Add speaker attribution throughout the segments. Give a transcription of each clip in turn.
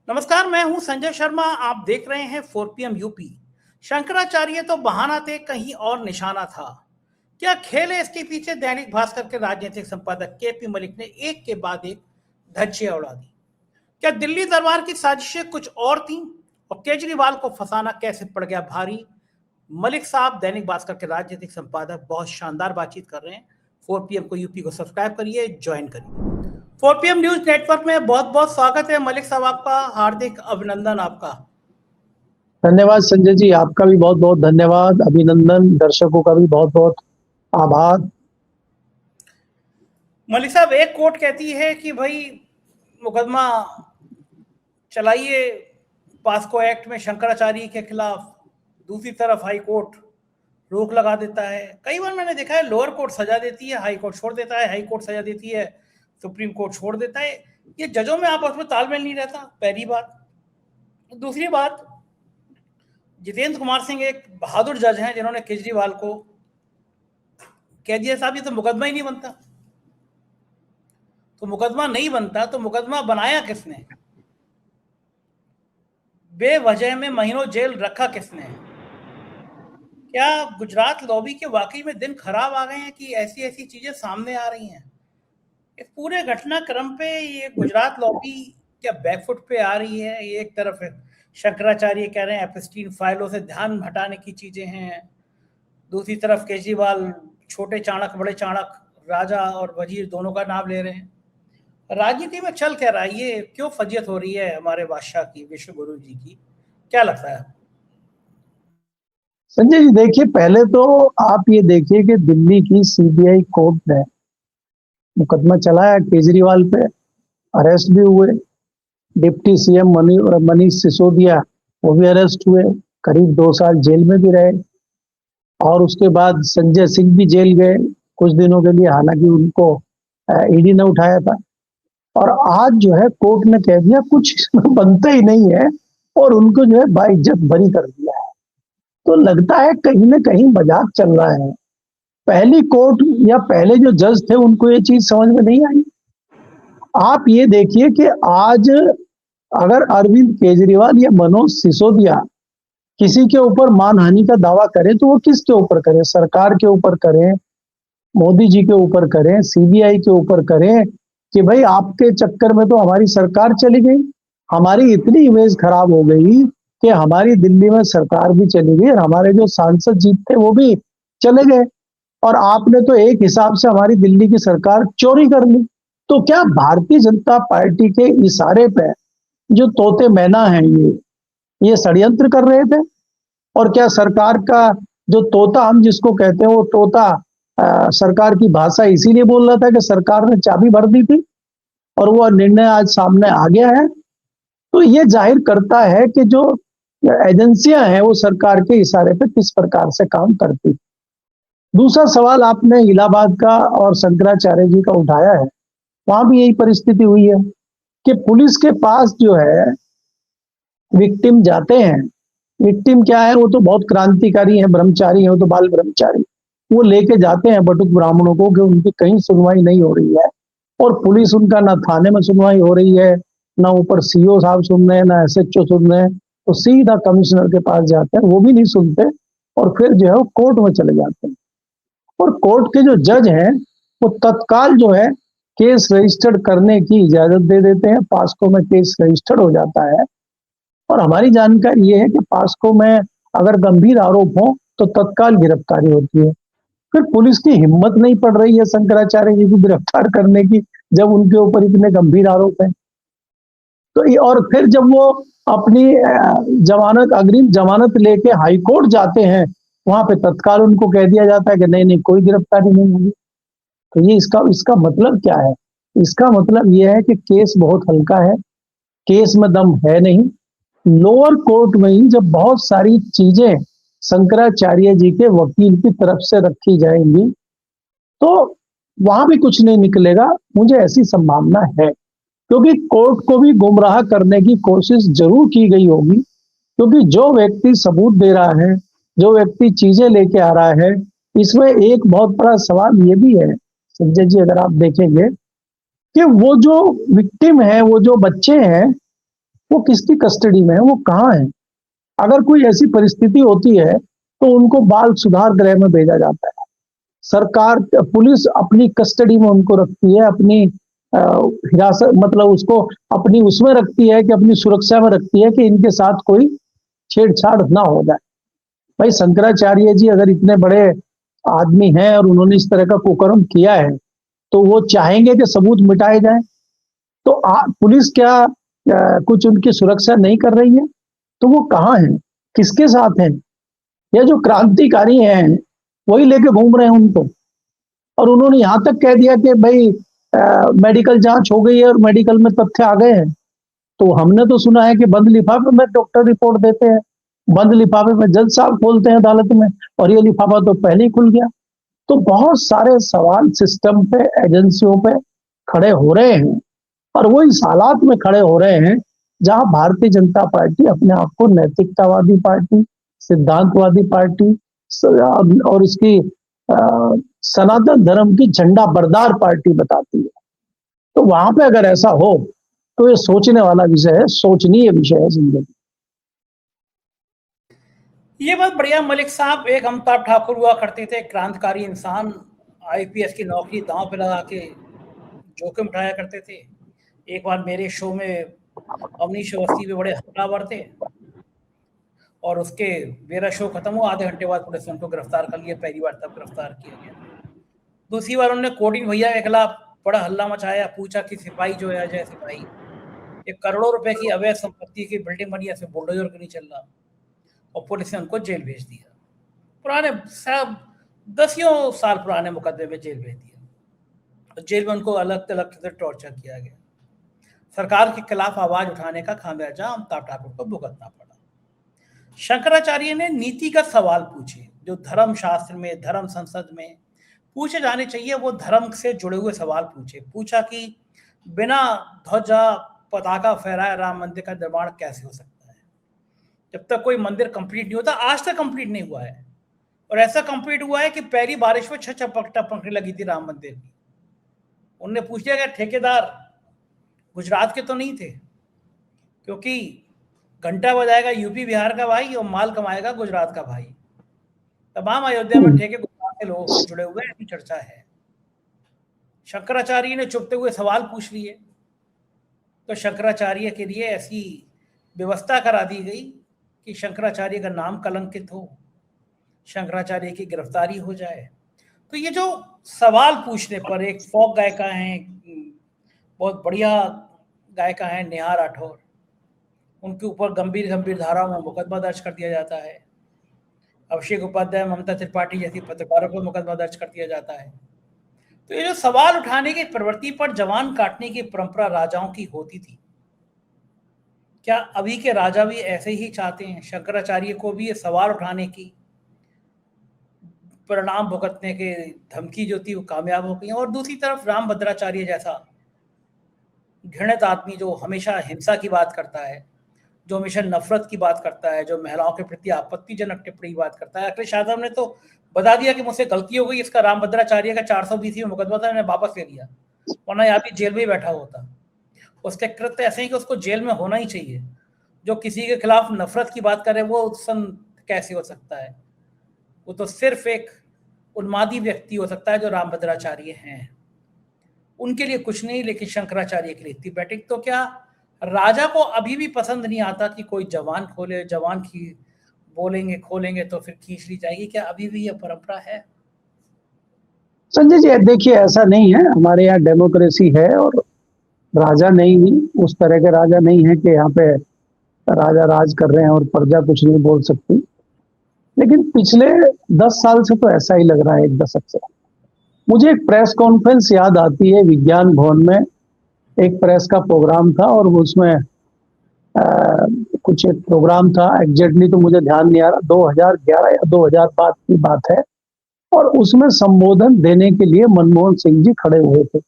Speaker 1: नमस्कार, मैं हूं संजय शर्मा। आप देख रहे हैं 4 PM यूपी। शंकराचार्य तो बहाना थे, कहीं और निशाना था। क्या खेल है इसके पीछे? दैनिक भास्कर के राजनीतिक संपादक केपी मलिक ने एक के बाद एक धज्जियां उड़ा दी। क्या दिल्ली दरबार की साजिशें कुछ और थीं और केजरीवाल को फंसाना कैसे पड़ गया भारी? मलिक साहब, दैनिक भास्कर के राजनीतिक संपादक, बहुत शानदार बातचीत कर रहे हैं। 4 PM को यूपी को सब्सक्राइब करिए, ज्वाइन करिए। 4 PM न्यूज नेटवर्क में बहुत बहुत स्वागत है मलिक साहब, आपका हार्दिक अभिनंदन। आपका
Speaker 2: धन्यवाद संजय जी, आपका भी बहुत बहुत धन्यवाद, अभिनंदन। दर्शकों का भी बहुत बहुत आभार।
Speaker 1: मलिक साहब, एक कोर्ट कहती है कि भाई मुकदमा चलाइए पास्को एक्ट में शंकराचार्य के खिलाफ, दूसरी तरफ हाई कोर्ट रोक लगा देता है। कई बार मैंने देखा है लोअर कोर्ट सजा देती है, हाई कोर्ट छोड़ देता है, हाई कोर्ट सजा देती है, सुप्रीम कोर्ट छोड़ देता है। ये जजों में आपस में तालमेल नहीं रहता, पहली बात। दूसरी बात, जितेंद्र कुमार सिंह एक बहादुर जज हैं जिन्होंने केजरीवाल को कह दिया साहब ये तो मुकदमा ही नहीं बनता। तो मुकदमा नहीं बनता तो मुकदमा बनाया किसने? बेवजह में महीनों जेल रखा किसने? क्या गुजरात लॉबी के वाकई में दिन खराब आ गए हैं कि ऐसी ऐसी चीजें सामने आ रही हैं? इस पूरे घटनाक्रम पे ये गुजरात लॉबी क्या बैकफुट पे आ रही है? ये एक तरफ है शंकराचार्य कह रहे हैं एपस्टीन फाइलों से ध्यान हटाने की चीजें हैं, दूसरी तरफ केजरीवाल छोटे चाणक्य बड़े चाणक्य, राजा और वजीर दोनों का नाम ले रहे हैं। राजनीति में चल क्या रहा है? ये क्यों फजियत हो रही है हमारे बादशाह की, विश्व गुरु जी की? क्या लगता है
Speaker 2: संजय जी देखिए, पहले तो आप ये देखिए कि दिल्ली की सीबीआई कोर्ट ने मुकदमा चलाया केजरीवाल पे, अरेस्ट भी हुए। डिप्टी सीएम मनीष सिसोदिया वो भी अरेस्ट हुए, करीब 2 साल जेल में भी रहे। और उसके बाद संजय सिंह भी जेल गए कुछ दिनों के लिए, हालांकि उनको ईडी ने उठाया था। और आज जो है कोर्ट ने कह दिया कुछ बनता ही नहीं है और उनको जो है बाइज्जत बरी कर दिया है। तो लगता है कहीं ना कहीं मजाक चल रहा है। पहली कोर्ट या पहले जो जज थे उनको ये चीज समझ में नहीं आई। आप ये देखिए कि आज अगर अरविंद केजरीवाल या मनोज सिसोदिया किसी के ऊपर मानहानि का दावा करें तो वो किसके ऊपर करें? सरकार के ऊपर करें, मोदी जी के ऊपर करें, सीबीआई के ऊपर करें कि भाई आपके चक्कर में तो हमारी सरकार चली गई, हमारी इतनी इमेज खराब हो गई कि हमारी दिल्ली में सरकार भी चली गई और हमारे जो सांसद जीत थे वो भी चले गए और आपने तो एक हिसाब से हमारी दिल्ली की सरकार चोरी कर ली। तो क्या भारतीय जनता पार्टी के इशारे पे जो तोते मैना हैं ये षड्यंत्र कर रहे थे? और क्या सरकार का जो तोता हम जिसको कहते हैं वो तोता सरकार की भाषा इसीलिए बोल रहा था कि सरकार ने चाबी भर दी थी और वो निर्णय आज सामने आ गया है? तो ये जाहिर करता है कि जो एजेंसियां हैं वो सरकार के इशारे पे किस प्रकार से काम करती। दूसरा सवाल आपने इलाहाबाद का और शंकराचार्य जी का उठाया है। वहां भी यही परिस्थिति हुई है कि पुलिस के पास जो है विक्टिम जाते हैं। विक्टिम क्या है? वो तो बहुत क्रांतिकारी है, ब्रह्मचारी है, वो तो बाल ब्रह्मचारी। वो लेके जाते हैं बटुक ब्राह्मणों को कि उनकी कहीं सुनवाई नहीं हो रही है और पुलिस उनका ना थाने में सुनवाई हो रही है, ना ऊपर सीओ साहब सुन रहे हैं, ना एसएचओ सुन रहे हैं। तो सीधा कमिश्नर के पास जाते हैं, वो भी नहीं सुनते और फिर जो है वो कोर्ट में चले जाते हैं। और कोर्ट के जो जज हैं वो तत्काल जो है केस रजिस्टर्ड करने की इजाजत दे देते हैं। पास्को में केस रजिस्टर्ड हो जाता है और हमारी जानकारी ये है कि पास्को में अगर गंभीर आरोप हो तो तत्काल गिरफ्तारी होती है। फिर पुलिस की हिम्मत नहीं पड़ रही है शंकराचार्य जी को गिरफ्तार करने की जब उनके ऊपर इतने गंभीर आरोप हैं। तो और फिर जब वो अपनी जमानत, अग्रिम जमानत लेके हाई कोर्ट जाते हैं, वहां पे तत्काल उनको कह दिया जाता है कि नहीं नहीं कोई गिरफ्तारी नहीं होगी। तो ये इसका मतलब क्या है? इसका मतलब ये है कि केस बहुत हल्का है, केस में दम है नहीं। लोअर कोर्ट में ही जब बहुत सारी चीजें शंकराचार्य जी के वकील की तरफ से रखी जाएंगी तो वहां भी कुछ नहीं निकलेगा, मुझे ऐसी संभावना है। क्योंकि कोर्ट को भी गुमराह करने की कोशिश जरूर की गई होगी, क्योंकि जो व्यक्ति सबूत दे रहा है, जो व्यक्ति चीजें लेके आ रहा है, इसमें एक बहुत बड़ा सवाल ये भी है संजय जी, अगर आप देखेंगे कि वो जो विक्टिम है, वो जो बच्चे हैं, वो किसकी कस्टडी में है, वो कहाँ है? अगर कोई ऐसी परिस्थिति होती है तो उनको बाल सुधार गृह में भेजा जाता है। सरकार, पुलिस अपनी कस्टडी में उनको रखती है, अपनी हिरासत, मतलब उसको अपनी उसमें रखती है कि अपनी सुरक्षा में रखती है कि इनके साथ कोई छेड़छाड़ ना हो जाए। भाई शंकराचार्य जी अगर इतने बड़े आदमी हैं और उन्होंने इस तरह का कुकर्म किया है तो वो चाहेंगे कि सबूत मिटाए जाए। तो पुलिस क्या कुछ उनकी सुरक्षा नहीं कर रही है? तो वो कहाँ है, किसके साथ है? या जो क्रांतिकारी हैं वही लेके घूम रहे हैं उनको। और उन्होंने यहां तक कह दिया कि भाई मेडिकल जांच हो गई है और मेडिकल में तथ्य आ गए हैं। तो हमने तो सुना है कि बंद लिफाफे में डॉक्टर रिपोर्ट देते हैं, बंद लिफाफे में जज साहब खोलते हैं अदालत में, और ये लिफाफा तो पहले ही खुल गया। तो बहुत सारे सवाल सिस्टम पे, एजेंसियों पे खड़े हो रहे हैं, और वो इस हालात में खड़े हो रहे हैं जहां भारतीय जनता पार्टी अपने आप को नैतिकतावादी पार्टी, सिद्धांतवादी पार्टी और इसकी सनातन धर्म की झंडा बरदार पार्टी बताती है। तो वहां पे अगर ऐसा हो तो ये सोचने वाला विषय है, सोचनीय विषय है जिंदगी।
Speaker 1: ये बात बढ़िया। मलिक साहब एक अमिताभ ठाकुर हुआ करते थे, क्रांतिकारी इंसान, आईपीएस की नौकरी दांव पे लगा के जोखिम उठाया करते थे। एक बार मेरे शो में अवनीश अवस्थी पे बड़े हमलावर थे और उसके मेरा शो खत्म हुआ, आधे घंटे बाद पुलिस ने उनको गिरफ्तार कर लिया। पहली बार तब गिरफ्तार किया गया। दूसरी बार उन्होंने कोडिंग भैया के खिलाफ बड़ा हल्ला मचाया, पूछा कि सिपाही जो है अजय सिपाही, एक करोड़ों रुपए की अवैध संपत्ति की बिल्डिंग बनी है, इसमें बुलडोजर क्यों नहीं चल रहा, और पुलिस ने उनको जेल भेज दिया। पुराने सब 10 साल पुराने मुकदमे में जेल भेज दिया। जेल में उनको अलग अलग से टॉर्चर किया गया। सरकार के खिलाफ आवाज उठाने का खामियाजा अमिताभ ठाकुर को भुगतना पड़ा। शंकराचार्य ने नीतिगत सवाल पूछे जो धर्म शास्त्र में, धर्म संसद में पूछे जाने चाहिए, वो धर्म से जुड़े हुए सवाल पूछे। पूछा कि बिना ध्वजा पताका फहराए राम मंदिर का निर्माण कैसे हो सकता है? जब तक कोई मंदिर कंप्लीट नहीं होता, आज तक कंप्लीट नहीं हुआ है, और ऐसा कंप्लीट हुआ है कि पहली बारिश में 6 पंखड़ी लगी थी राम मंदिर की। उनने पूछ लिया कि ठेकेदार गुजरात के तो नहीं थे, क्योंकि घंटा बजाएगा यूपी बिहार का भाई और माल कमाएगा गुजरात का भाई। तमाम अयोध्या में ठेके गुजरात के लोगों से जुड़े हुए, ऐसी चर्चा है। शंकराचार्य ने चुपते हुए सवाल पूछ लिए, तो शंकराचार्य के लिए ऐसी व्यवस्था करा दी गई कि शंकराचार्य का नाम कलंकित हो, शंकराचार्य की गिरफ्तारी हो जाए। तो ये जो सवाल पूछने पर, एक फोक गायिका हैं, बहुत बढ़िया गायिका हैं नेहा राठौर, उनके ऊपर गंभीर गंभीर धाराओं में मुकदमा दर्ज कर दिया जाता है। अभिषेक उपाध्याय, ममता त्रिपाठी जैसी पत्रकारों पर मुकदमा दर्ज कर दिया जाता है। तो ये जो सवाल उठाने की प्रवृत्ति पर जवान काटने की परंपरा राजाओं की होती थी, क्या अभी के राजा भी ऐसे ही चाहते हैं? शंकराचार्य को भी ये सवाल उठाने की, परिणाम भुगतने के धमकी जो थी वो कामयाब हो गई। और दूसरी तरफ रामभद्राचार्य जैसा घृणित आदमी जो हमेशा हिंसा की बात करता है, जो हमेशा नफरत की बात करता है, जो महिलाओं के प्रति आपत्तिजनक टिप्पणी की बात करता है। अखिलेश यादव ने तो बता दिया कि मुझसे गलती हो गई, इसका रामभद्राचार्य का 420 में मुकदमा था, मैंने वापस ले लिया, वरना यहाँ भी जेल में ही बैठा होता। उसके कृत्य ऐसे हैं कि उसको जेल में होना ही चाहिए। जो किसी के खिलाफ नफरत की बात करे वो संत कैसे हो सकता है? वो तो सिर्फ एक उन्मादी व्यक्ति हो सकता है जो रामभद्राचार्य हैं। उनके लिए कुछ नहीं, लेकिन शंकराचार्य के लिए इतनी बैठक। तो क्या राजा को अभी भी पसंद नहीं आता कि कोई जवान खोले, जवान की बोलेंगे खोलेंगे तो फिर खींच ली जाएगी? क्या अभी भी यह परंपरा है?
Speaker 2: संजय जी देखिए, ऐसा नहीं है, हमारे यहाँ डेमोक्रेसी है और राजा नहीं, उस तरह के राजा नहीं है कि यहाँ पे राजा राज कर रहे हैं और प्रजा कुछ नहीं बोल सकती। लेकिन पिछले 10 साल से तो ऐसा ही लग रहा है, एक दशक से। मुझे एक प्रेस कॉन्फ्रेंस याद आती है, विज्ञान भवन में एक प्रेस का प्रोग्राम था और उसमें कुछ एक प्रोग्राम था, एग्जैक्टली तो मुझे ध्यान नहीं आ रहा, 2011 या 2005 की बात है। और उसमें संबोधन देने के लिए मनमोहन सिंह जी खड़े हुए थे।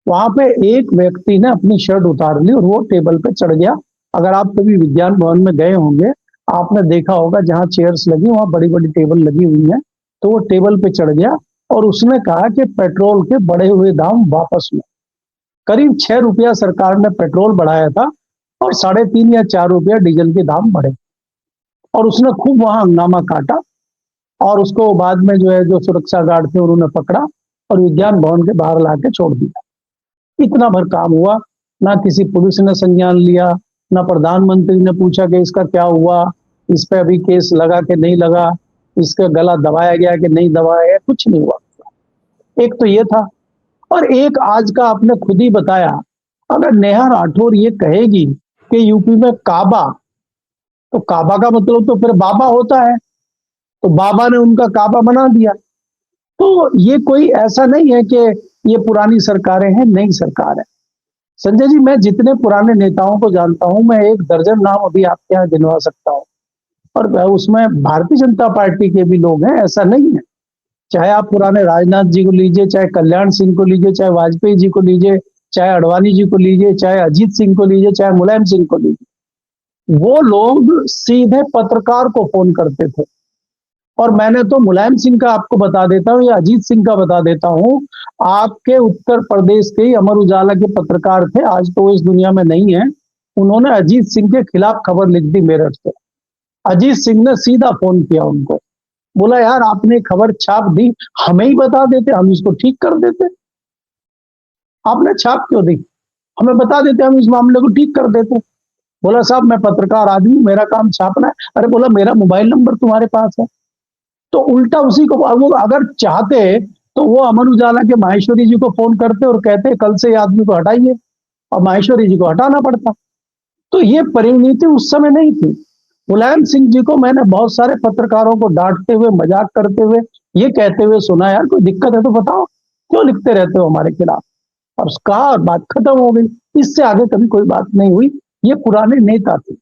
Speaker 2: वहां पे एक व्यक्ति ने अपनी शर्ट उतार ली और वो टेबल पे चढ़ गया। अगर आप कभी विज्ञान भवन में गए होंगे, आपने देखा होगा जहां चेयर्स लगी वहां बड़ी बड़ी टेबल लगी हुई है, तो वो टेबल पे चढ़ गया और उसने कहा कि पेट्रोल के बढ़े हुए दाम वापस लो। करीब 6 रुपया सरकार ने पेट्रोल बढ़ाया था, और 3.5 या 4 रुपया डीजल के दाम बढ़े, और उसने खूब वहां हंगामा काटा, और उसको बाद में जो है जो सुरक्षा गार्ड थे उन्होंने पकड़ा और विज्ञान भवन के बाहर लाके छोड़ दिया। इतना भर काम हुआ, ना किसी पुलिस ने संज्ञान लिया, ना प्रधानमंत्री ने पूछा कि इसका क्या हुआ, इस पे अभी केस लगा कि नहीं लगा, इसका गला दबाया गया कि नहीं दबाया गया, कुछ नहीं हुआ। एक तो ये था, और एक आज का आपने खुद ही बताया, अगर नेहा राठौर ये कहेगी कि यूपी में काबा, तो काबा का मतलब तो फिर बाबा होता है, तो बाबा ने उनका काबा बना दिया। तो ये कोई ऐसा नहीं है कि ये पुरानी सरकारें हैं, नई सरकार है। संजय जी, मैं जितने पुराने नेताओं को जानता हूं, मैं 1 दर्जन नाम अभी आपके यहाँ गिनवा सकता हूं, और उसमें भारतीय जनता पार्टी के भी लोग हैं, ऐसा नहीं है। चाहे आप पुराने राजनाथ जी को लीजिए, चाहे कल्याण सिंह को लीजिए, चाहे वाजपेयी जी को लीजिए, चाहे अडवाणी जी को लीजिए, चाहे अजीत सिंह को लीजिए, चाहे मुलायम सिंह को लीजिए, वो लोग सीधे पत्रकार को फोन करते थे। और मैंने तो मुलायम सिंह का आपको बता देता हूं या अजीत सिंह का बता देता हूं, आपके उत्तर प्रदेश के अमर उजाला के पत्रकार थे, आज तो वो इस दुनिया में नहीं है, उन्होंने अजीत सिंह के खिलाफ खबर लिख दी मेरठ से। अजीत सिंह ने सीधा फोन किया उनको, बोला यार आपने खबर छाप दी, हमें ही बता देते, हम इसको ठीक कर देते। आपने छाप क्यों दी, हमें बता देते, हम इस मामले को ठीक कर देते। बोला साहब मैं पत्रकार आदमी, मेरा काम छापना है। अरे बोला मेरा मोबाइल नंबर तुम्हारे पास है। तो उल्टा उसी को, वो अगर चाहते तो वो अमर उजाला के माहेश्वरी जी को फोन करते और कहते कल से आदमी को हटाइए, और माहेश्वरी जी को हटाना पड़ता। तो ये परिणति उस समय नहीं थी। मुलायम सिंह जी को मैंने बहुत सारे पत्रकारों को डांटते हुए, मजाक करते हुए, ये कहते हुए सुना, यार कोई दिक्कत है तो बताओ, क्यों लिखते रहते हो हमारे खिलाफ। और कहा और बात खत्म हो गई, इससे आगे कभी कोई बात नहीं हुई। ये पुराने नेता थे,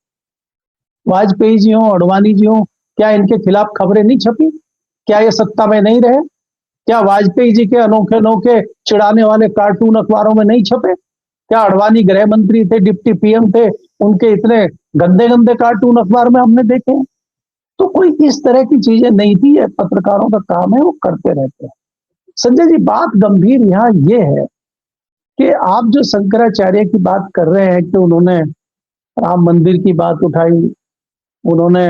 Speaker 2: वाजपेयी जी हो, अडवाणी जी हो, क्या इनके खिलाफ खबरें नहीं छपी? क्या ये सत्ता में नहीं रहे? क्या वाजपेयी जी के अनोखे अनोखे चिढ़ाने वाले कार्टून अखबारों में नहीं छपे? क्या अडवाणी गृह मंत्री थे, डिप्टी पीएम थे, उनके इतने गंदे गंदे कार्टून अखबार में हमने देखे? तो कोई इस तरह की चीजें नहीं थी, ये पत्रकारों का काम है, वो करते रहते हैं। संजय जी, बात गंभीर यहाँ ये है कि आप जो शंकराचार्य की बात कर रहे हैं कि उन्होंने राम मंदिर की बात उठाई, उन्होंने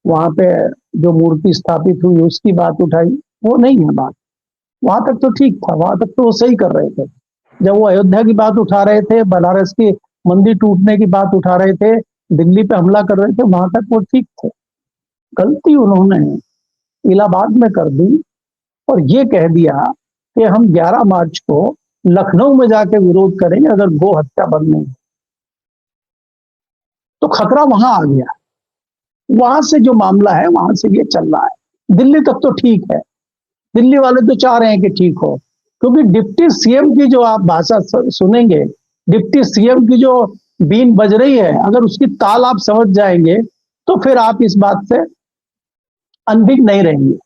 Speaker 2: वहां पे जो मूर्ति स्थापित हुई उसकी बात उठाई, वो नहीं है बात। वहां तक तो ठीक था, वहां तक तो वो सही कर रहे थे। जब वो अयोध्या की बात उठा रहे थे, बनारस की मंदिर टूटने की बात उठा रहे थे, दिल्ली पे हमला कर रहे थे, वहां तक वो ठीक थे। गलती उन्होंने इलाहाबाद में कर दी और ये कह दिया कि हम 11 मार्च को लखनऊ में जाके विरोध करेंगे अगर गो हत्या बंद नहीं। तो खतरा वहां आ गया, वहां से जो मामला है वहां से ये चल रहा है। दिल्ली तक तो ठीक है, दिल्ली वाले तो चाह रहे हैं कि ठीक हो, क्योंकि डिप्टी सीएम की जो आप भाषा सुनेंगे, डिप्टी सीएम की जो बीन बज रही है, अगर उसकी ताल आप समझ जाएंगे तो फिर आप इस बात से अनभिज्ञ नहीं रहेंगे।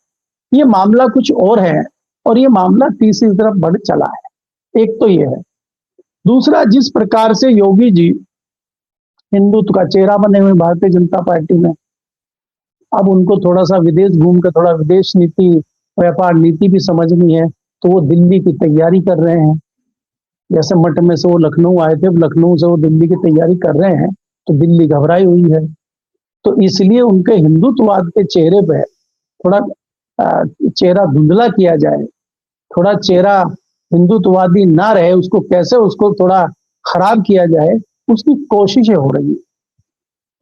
Speaker 2: ये मामला कुछ और है, और ये मामला तीसरी तरफ बढ़ चला है। एक तो ये है। दूसरा, जिस प्रकार से योगी जी हिंदुत्व का चेहरा बने हुए भारतीय जनता पार्टी में, अब उनको थोड़ा सा विदेश घूम कर थोड़ा विदेश नीति, व्यापार नीति भी समझनी है, तो वो दिल्ली की तैयारी कर रहे हैं। जैसे मठ में से वो लखनऊ आए थे, लखनऊ से वो दिल्ली की तैयारी कर रहे हैं, तो दिल्ली घबराई हुई है। तो इसलिए उनके हिंदुत्ववाद के चेहरे पे थोड़ा चेहरा धुंधला किया जाए, थोड़ा चेहरा हिंदुत्ववादी ना रहे, उसको कैसे उसको थोड़ा खराब किया जाए, उसकी कोशिशें हो रही है।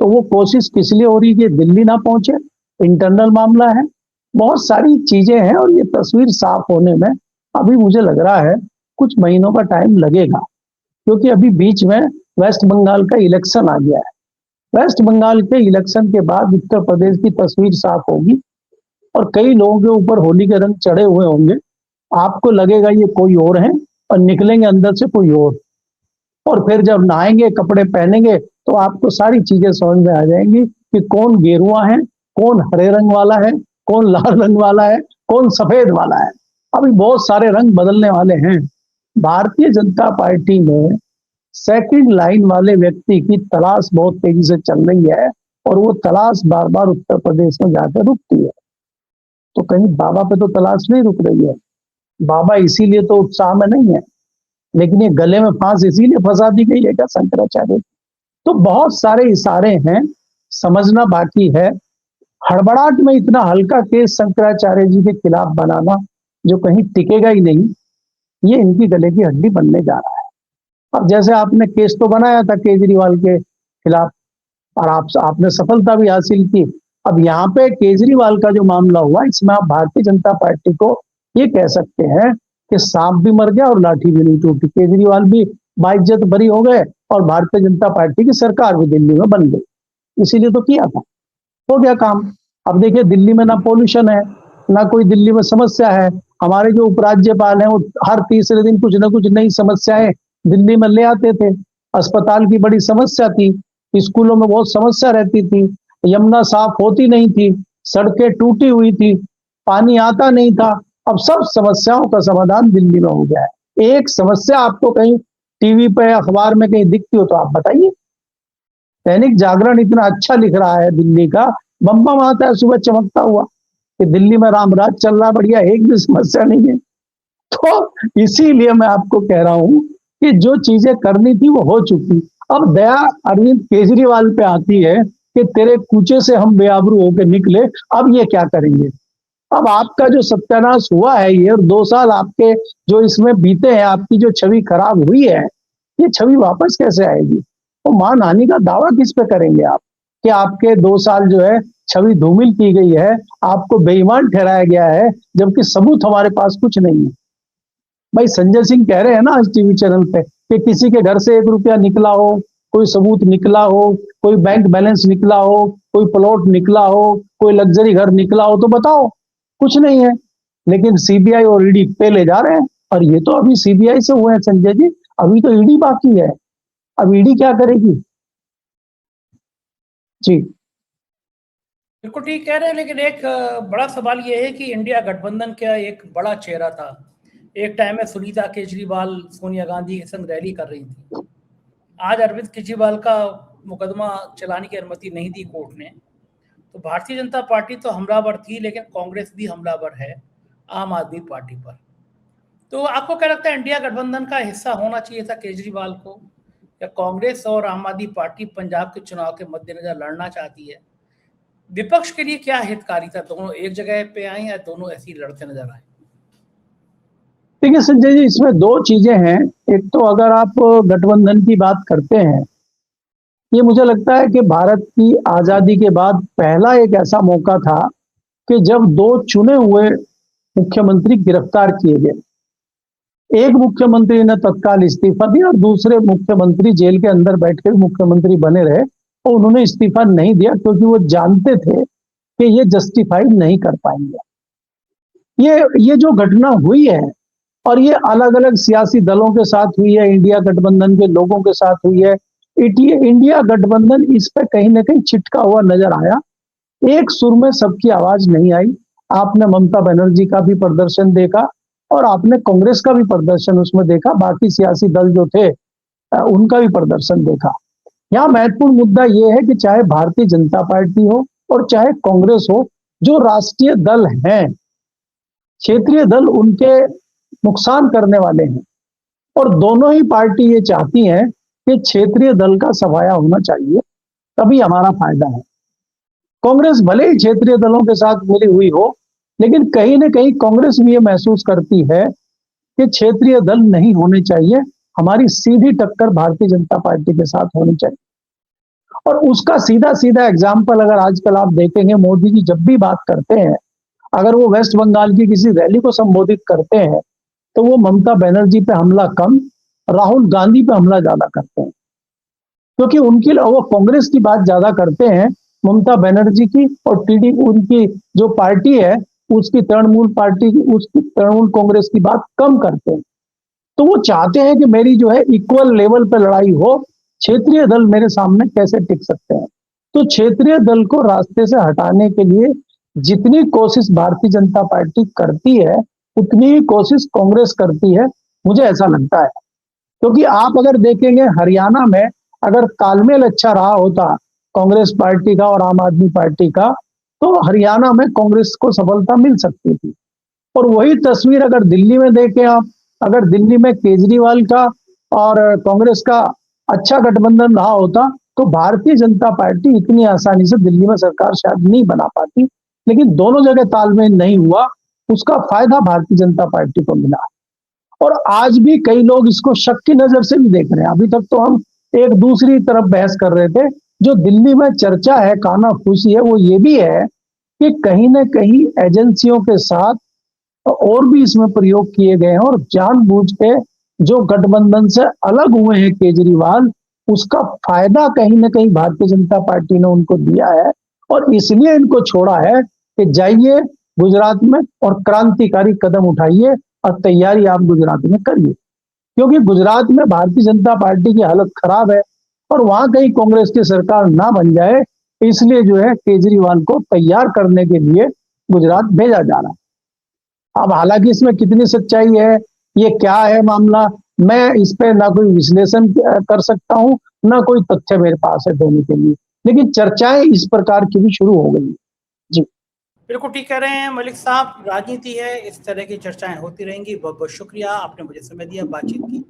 Speaker 2: तो वो कोशिश किस लिए हो रही है कि दिल्ली ना पहुंचे, इंटरनल मामला है, बहुत सारी चीजें हैं, और ये तस्वीर साफ होने में अभी मुझे लग रहा है कुछ महीनों का टाइम लगेगा, क्योंकि अभी बीच में वेस्ट बंगाल का इलेक्शन आ गया है। वेस्ट बंगाल के इलेक्शन के बाद उत्तर प्रदेश की तस्वीर साफ होगी, और कई लोगों के ऊपर होली के रंग चढ़े हुए होंगे। आपको लगेगा ये कोई और है, और निकलेंगे अंदर से कोई और फिर जब नहाएंगे, कपड़े पहनेंगे, तो आपको सारी चीजें समझ में आ जाएंगी कि कौन गेरुआ है, कौन हरे रंग वाला है, कौन लाल रंग वाला है, कौन सफेद वाला है। अभी बहुत सारे रंग बदलने वाले हैं। भारतीय जनता पार्टी में सेकंड लाइन वाले व्यक्ति की तलाश बहुत तेजी से चल रही है, और वो तलाश बार बार उत्तर प्रदेश में जाकर रुकती है। तो कहीं बाबा पे तो तलाश नहीं रुक रही है। बाबा इसीलिए तो उत्साह में नहीं है, लेकिन ये गले में फांस इसीलिए फंसा दी गई है क्या शंकराचार्य? तो बहुत सारे इशारे हैं, समझना बाकी है। हड़बड़ाहट में इतना हल्का केस शंकराचार्य जी के खिलाफ बनाना जो कहीं टिकेगा ही नहीं, ये इनकी गले की हड्डी बनने जा रहा है। अब जैसे आपने केस तो बनाया था केजरीवाल के खिलाफ और आपने सफलता भी हासिल की। अब यहाँ पे केजरीवाल का जो मामला हुआ, इसमें आप भारतीय जनता पार्टी को ये कह सकते हैं कि सांप भी मर गया और लाठी भी नहीं टूटी। केजरीवाल भी बाइज्जत बरी हो गए और भारतीय जनता पार्टी की सरकार भी दिल्ली में बन गई। इसीलिए तो किया था, हो गया काम। अब देखिए दिल्ली में ना पोल्यूशन है, ना कोई दिल्ली में समस्या है। हमारे जो उपराज्यपाल हैं वो हर तीसरे दिन कुछ ना कुछ नई समस्याएं दिल्ली में ले आते थे। अस्पताल की बड़ी समस्या थी, स्कूलों में बहुत समस्या रहती थी, यमुना साफ होती नहीं थी, सड़कें टूटी हुई थी, पानी आता नहीं था। अब सब समस्याओं का समाधान दिल्ली में हो गया है। एक समस्या आपको कहीं टीवी पे अखबार में कहीं दिखती हो तो आप बताइए। दैनिक जागरण इतना अच्छा लिख रहा है दिल्ली का, बम बम आता है सुबह चमकता हुआ कि दिल्ली में रामराज चल रहा बढ़िया, एक भी समस्या नहीं है। तो इसीलिए मैं आपको कह रहा हूं कि जो चीजें करनी थी वो हो चुकी। अब दया अरविंद केजरीवाल पे आती है कि तेरे कूचे से हम बेआबरू होकर निकले, अब ये क्या करेंगे। अब आपका जो सत्यानाश हुआ है ये, और 2 साल आपके जो इसमें बीते हैं, आपकी जो छवि खराब हुई है, ये छवि वापस कैसे आएगी। तो मानहानि का दावा किस पे करेंगे आप कि आपके 2 साल जो है छवि धूमिल की गई है, आपको बेईमान ठहराया गया है, जबकि सबूत हमारे पास कुछ नहीं है। भाई संजय सिंह कह रहे हैं ना आज टीवी चैनल पे कि किसी के घर से 1 रुपया निकला हो, कोई सबूत निकला हो, कोई बैंक बैलेंस निकला हो, कोई प्लॉट निकला हो, कोई लग्जरी घर निकला हो तो बताओ। कुछ नहीं है, लेकिन सीबीआई और ईडी पे ले जा रहे हैं। और ये तो अभी सीबीआई से हुए हैं संजय जी, अभी तो ईडी बाकी है। अब ईडी क्या करेगी जी।
Speaker 1: बिल्कुल ठीक कह रहे हैं, लेकिन एक बड़ा सवाल ये है कि इंडिया गठबंधन का एक बड़ा चेहरा था। एक टाइम में सुनीता केजरीवाल सोनिया गांधी के संग रैली कर रही थी। आज अरविंद केजरीवाल का मुकदमा चलाने की अनुमति नहीं दी कोर्ट ने। तो भारतीय जनता पार्टी तो हमलावर थी, लेकिन कांग्रेस भी हमलावर है आम आदमी पार्टी पर। तो आपको क्या लगता है, इंडिया गठबंधन का हिस्सा होना चाहिए था केजरीवाल को, या कांग्रेस और आम आदमी पार्टी पंजाब के चुनाव के मद्देनजर लड़ना चाहती है? विपक्ष के लिए क्या हितकारी था, दोनों एक जगह पे आए या दोनों ऐसे ही लड़ते नजर आए?
Speaker 2: देखिए संजय जी, इसमें 2 चीजें हैं। एक तो अगर आप गठबंधन की बात करते हैं, ये मुझे लगता है कि भारत की आजादी के बाद पहला एक ऐसा मौका था कि जब 2 चुने हुए मुख्यमंत्री गिरफ्तार किए गए। एक मुख्यमंत्री ने तत्काल इस्तीफा दिया और दूसरे मुख्यमंत्री जेल के अंदर बैठकर मुख्यमंत्री बने रहे, और उन्होंने इस्तीफा नहीं दिया क्योंकि वो जानते थे कि ये जस्टिफाई नहीं कर पाएंगे। ये जो घटना हुई है, और ये अलग अलग सियासी दलों के साथ हुई है, इंडिया गठबंधन के लोगों के साथ हुई है। इंडिया गठबंधन इस पे कहीं ना कहीं चिटका हुआ नजर आया। एक सुर में सबकी आवाज नहीं आई। आपने ममता बनर्जी का भी प्रदर्शन देखा और आपने कांग्रेस का भी प्रदर्शन उसमें देखा, बाकी सियासी दल जो थे उनका भी प्रदर्शन देखा। यहाँ महत्वपूर्ण मुद्दा यह है कि चाहे भारतीय जनता पार्टी हो और चाहे कांग्रेस हो, जो राष्ट्रीय दल हैं, क्षेत्रीय दल उनके नुकसान करने वाले हैं। और दोनों ही पार्टी ये चाहती हैं कि क्षेत्रीय दल का सफाया होना चाहिए, तभी हमारा फायदा है। कांग्रेस भले ही क्षेत्रीय दलों के साथ मिली हुई हो, लेकिन कहीं ना कहीं कांग्रेस भी ये महसूस करती है कि क्षेत्रीय दल नहीं होने चाहिए, हमारी सीधी टक्कर भारतीय जनता पार्टी के साथ होनी चाहिए। और उसका सीधा सीधा एग्जाम्पल अगर आजकल आप देखेंगे, मोदी जी जब भी बात करते हैं, अगर वो वेस्ट बंगाल की किसी रैली को संबोधित करते हैं तो वो ममता बनर्जी पे हमला कम, राहुल गांधी पे हमला ज्यादा करते हैं, क्योंकि उनकी वो कांग्रेस की बात ज्यादा करते हैं, ममता बनर्जी की और टीडीपी उनकी जो पार्टी है उसकी तृणमूल पार्टी उसकी तृणमूल कांग्रेस की बात कम करते हैं। तो वो चाहते हैं कि मेरी जो है इक्वल लेवल पे लड़ाई हो, क्षेत्रीय दल मेरे सामने कैसे टिक सकते हैं। तो क्षेत्रीय दल को रास्ते से हटाने के लिए जितनी कोशिश भारतीय जनता पार्टी करती है, उतनी ही कोशिश कांग्रेस करती है, मुझे ऐसा लगता है। क्योंकि आप अगर देखेंगे हरियाणा में अगर तालमेल अच्छा रहा होता कांग्रेस पार्टी का और आम आदमी पार्टी का, तो हरियाणा में कांग्रेस को सफलता मिल सकती थी। और वही तस्वीर अगर दिल्ली में देखें आप, अगर दिल्ली में केजरीवाल का और कांग्रेस का अच्छा गठबंधन रहा होता तो भारतीय जनता पार्टी इतनी आसानी से दिल्ली में सरकार शायद नहीं बना पाती, लेकिन दोनों जगह तालमेल नहीं हुआ, उसका फायदा भारतीय जनता पार्टी को मिला। और आज भी कई लोग इसको शक की नजर से भी देख रहे हैं। अभी तक तो हम एक दूसरी तरफ बहस कर रहे थे। जो दिल्ली में चर्चा है, कानाफूसी है, वो ये भी है कि कहीं ना कहीं एजेंसियों के साथ और भी इसमें प्रयोग किए गए हैं और जानबूझ के जो गठबंधन से अलग हुए हैं केजरीवाल, उसका फायदा कहीं ना कहीं भारतीय जनता पार्टी ने उनको दिया है और इसलिए इनको छोड़ा है कि जाइए गुजरात में और क्रांतिकारी कदम उठाइए और तैयारी आप गुजरात में करिए, क्योंकि गुजरात में भारतीय जनता पार्टी की हालत खराब है और वहां कहीं कांग्रेस की सरकार ना बन जाए, इसलिए जो है केजरीवाल को तैयार करने के लिए गुजरात भेजा जा रहा है। अब हालांकि इसमें कितनी सच्चाई है, ये क्या है मामला, मैं इस पे ना कोई विश्लेषण कर सकता हूं, ना कोई तथ्य मेरे पास है देने के लिए, लेकिन चर्चाएं इस प्रकार की भी शुरू हो गई। जी
Speaker 1: बिल्कुल ठीक कह रहे हैं मलिक साहब, राजनीति है, इस तरह की चर्चाएं होती रहेंगी। बहुत बहुत शुक्रिया, आपने मुझे समय दिया, बातचीत की।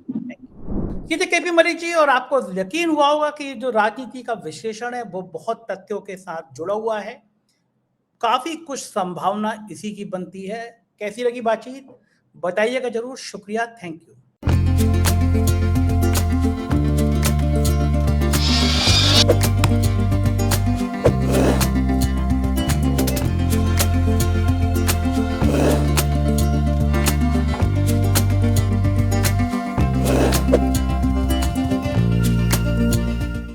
Speaker 1: ये थे केपी मलिक जी, और आपको यकीन हुआ होगा कि जो राजनीति का विश्लेषण है वो बहुत तथ्यों के साथ जुड़ा हुआ है। काफी कुछ संभावना इसी की बनती है। कैसी लगी बातचीत बताइएगा जरूर। शुक्रिया, थैंक यू।